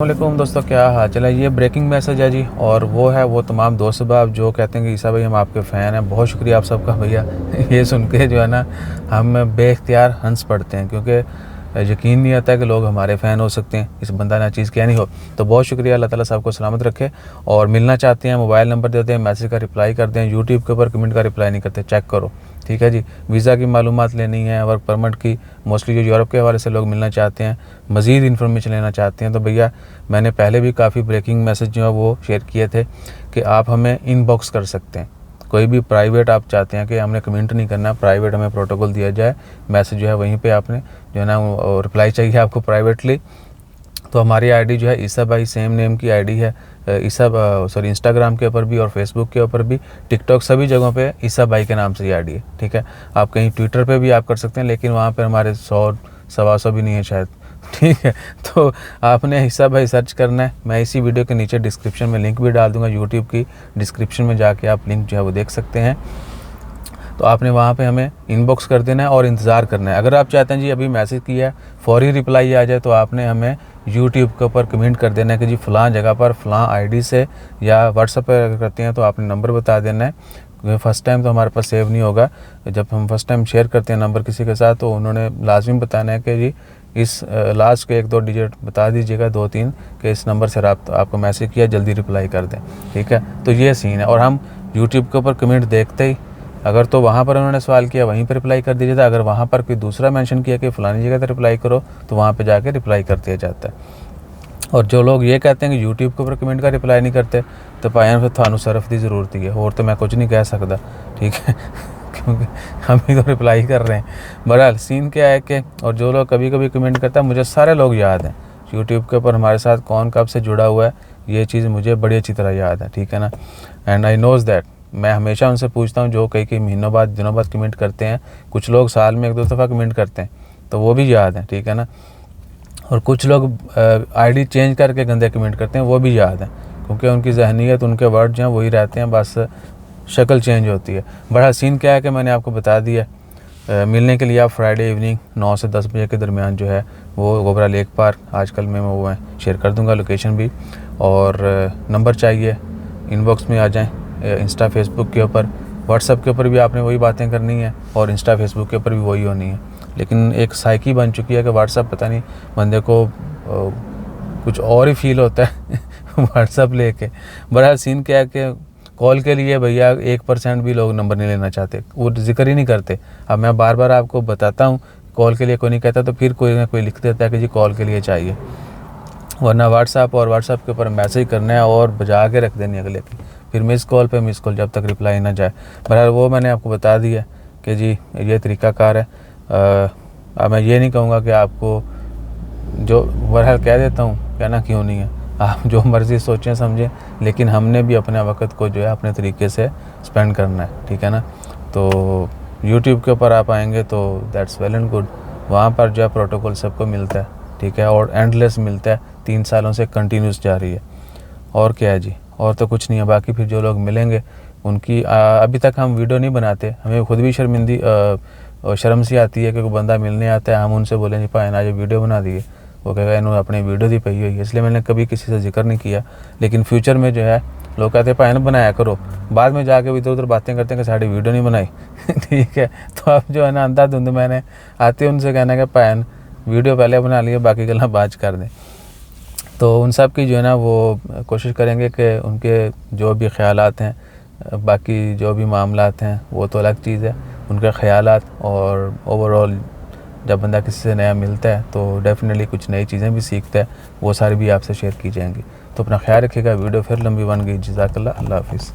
वालेकुम दोस्तों, क्या हाल चाल है। ये ब्रेकिंग मैसेज है जी, और वो तमाम दोस्त साहब जो कहते हैं कि ईसा भाई हम आपके फ़ैन हैं। बहुत शुक्रिया आप सबका भैया। ये सुन के जो है ना हम बेख्तियार हंस पड़ते हैं, क्योंकि यकीन नहीं आता है कि लोग हमारे फ़ैन हो सकते हैं। इस बंदा ना चीज़ क्या नहीं हो। तो बहुत शुक्रिया, अल्लाह ताला सबको सलामत रखे। और मिलना चाहते हैं, मोबाइल नंबर देते हैं, मैसेज का रिप्लाई करते हैं। यूट्यूब के ऊपर कमेंट का रिप्लाई नहीं करते, चेक करो, ठीक है जी। वीज़ा की मालूमात लेनी है, वर्क परमिट की, मोस्टली जो यूरोप के हवाले से लोग मिलना चाहते हैं, मज़ीद इन्फॉर्मेशन लेना चाहते हैं, तो भैया मैंने पहले भी काफ़ी ब्रेकिंग मैसेज जो है वो शेयर किए थे कि आप हमें इनबॉक्स कर सकते हैं। कोई भी प्राइवेट आप चाहते हैं कि हमने कमेंट नहीं करना, प्राइवेट हमें प्रोटोकॉल दिया जाए, मैसेज जो है वहीं पे आपने जो है ना रिप्लाई चाहिए आपको प्राइवेटली। तो हमारी आईडी जो है ईसा भाई सेम नेम की आईडी है। इंस्टाग्राम के ऊपर भी और फेसबुक के ऊपर भी, टिकटॉक, सभी जगहों पे ईसा भाई के नाम से ही आईडी है, ठीक है। आप कहीं ट्विटर पे भी आप कर सकते हैं, लेकिन वहाँ पर हमारे 100-125 भी नहीं है शायद, ठीक है। तो आपने ईसा भाई सर्च करना है। मैं इसी वीडियो के नीचे डिस्क्रिप्शन में लिंक भी डाल दूंगा, यूट्यूब की डिस्क्रिप्शन में जाके आप लिंक जो है वो देख सकते हैं। तो आपने वहाँ पे हमें इनबॉक्स कर देना है और इंतज़ार करना है। अगर आप चाहते हैं जी अभी मैसेज किया है फौरी रिप्लाई आ जाए, तो आपने हमें यूट्यूब के ऊपर कमेंट कर देना है कि जी फ़लाँ जगह पर फ़लाँ आईडी से, या व्हाट्सएप पर अगर करते हैं तो आपने नंबर बता देना है। फ़र्स्ट टाइम तो हमारे पास सेव नहीं होगा। जब हम फर्स्ट टाइम शेयर करते हैं नंबर किसी के साथ, तो उन्होंने लाजमी बताना है कि जी इस लास्ट के 1-2 डिजिट बता दीजिएगा, 2-3, कि इस नंबर से आपको मैसेज किया, जल्दी रिप्लाई कर दें, ठीक है। तो ये सीन है। और हम यूट्यूब के ऊपर कमेंट देखते ही, अगर तो वहाँ पर उन्होंने सवाल किया वहीं पर रिप्लाई कर दीजिए था। अगर वहाँ पर कोई दूसरा मेंशन किया कि फ़लानी जगह पर रिप्लाई करो, तो वहाँ पे जाके रिप्लाई कर दिया जाता है। और जो लोग ये कहते हैं कि यूट्यूब के ऊपर कमेंट का रिप्लाई नहीं करते, तो भाई फिर थानू सरफ की ज़रूरत ही है, और तो मैं कुछ नहीं कह सकता, ठीक है। क्योंकि हम ही तो रिप्लाई कर रहे हैं। बहरहाल सीन क्या है कि, और जो लोग कभी कभी कमेंट करता है, मुझे सारे लोग याद हैं यूट्यूब के ऊपर हमारे साथ कौन कब से जुड़ा हुआ है, ये चीज़ मुझे बड़ी अच्छी तरह याद है, ठीक है ना। एंड आई नोज़ दैट, मैं हमेशा उनसे पूछता हूँ जो कई महीनों बाद, दिनों बाद कमेंट करते हैं। कुछ लोग साल में 1-2 दफ़ा कमेंट करते हैं, तो वो भी याद है, ठीक है ना। और कुछ लोग आईडी चेंज करके गंदे कमेंट करते हैं, वो भी याद है, क्योंकि उनकी जहनीत, उनके वर्ड जो हैं वही रहते हैं, बस शक्ल चेंज होती है। बड़ा सीन क्या है कि मैंने आपको बता दिया। मिलने के लिए आप फ्राइडे इवनिंग 9 से 10 बजे के दरमियान जो है वो गोबरा लेक पार्क, आजकल में वो शेयर कर दूंगा लोकेशन भी। और नंबर चाहिए, इनबॉक्स में आ जाएं। इंस्टा फेसबुक के ऊपर, व्हाट्सएप के ऊपर भी आपने वही बातें करनी है, और इंस्टा फेसबुक के ऊपर भी वही होनी है। लेकिन एक साइकी बन चुकी है कि व्हाट्सएप, पता नहीं बंदे को कुछ और ही फील होता है व्हाट्सएप लेके। बड़ा सीन क्या है कि कॉल के लिए भैया 1% भी लोग नंबर नहीं लेना चाहते, वो जिक्र ही नहीं करते। अब मैं बार बार आपको बताता हूँ कॉल के लिए कोई नहीं कहता, तो फिर कोई ना कोई लिख देता है कि जी कॉल के लिए चाहिए, वरना व्हाट्सएप और व्हाट्सएप के ऊपर मैसेज करना है और बजा के रख देनी अगले की, फिर मिस कॉल पे मिस कॉल, जब तक रिप्लाई ना जाए। बहरहाल वो मैंने आपको बता दिया कि जी ये तरीक़ाकार है। अब मैं ये नहीं कहूँगा कि आपको, जो बहरहाल कह देता हूँ, कहना क्यों नहीं है, आप जो मर्ज़ी सोचें समझें, लेकिन हमने भी अपने वक्त को जो है अपने तरीके से स्पेंड करना है, ठीक है ना। तो यूट्यूब के ऊपर आप आएंगे तो दैट्स वेल एंड गुड, वहाँ पर जो है प्रोटोकॉल सबको मिलता है, ठीक है, और एंडलेस मिलता है, 3 सालों से कंटिन्यूस जारी है। और क्या है जी, और तो कुछ नहीं है। बाकी फिर जो लोग मिलेंगे उनकी अभी तक हम वीडियो नहीं बनाते, हमें खुद भी शर्म सी आती है कि कोई बंदा मिलने आता है, हम उनसे बोलें जी भाई आज वीडियो बना दिए, वो कहेगा इन्होंने अपनी वीडियो दी पई हुई है, इसलिए मैंने कभी किसी से जिक्र नहीं किया। लेकिन फ्यूचर में जो है लोग कहते हैं भाई ना बनाया करो, बाद में जाके इधर उधर बातें करते हैं कि साड़ी वीडियो नहीं बनाई ठीक है। तो अब जो है ना अंधाधुंध मैंने आते उनसे कहना कि भाई वीडियो पहले बना लिए, बाकी गल्ला बात कर दें। तो उन सब की जो है ना वो कोशिश करेंगे कि उनके जो भी ख़यालात हैं, बाकी जो भी मामलात हैं, वो तो अलग चीज़ है, उनके ख़यालात। और ओवरऑल जब बंदा किसी से नया मिलता है तो डेफिनेटली कुछ नई चीज़ें भी सीखता है, वो सारी भी आपसे शेयर की जाएंगी। तो अपना ख्याल रखिएगा। वीडियो फिर लंबी बन गई। जज़ाकल्लाह, अल्लाह हाफ़िज़।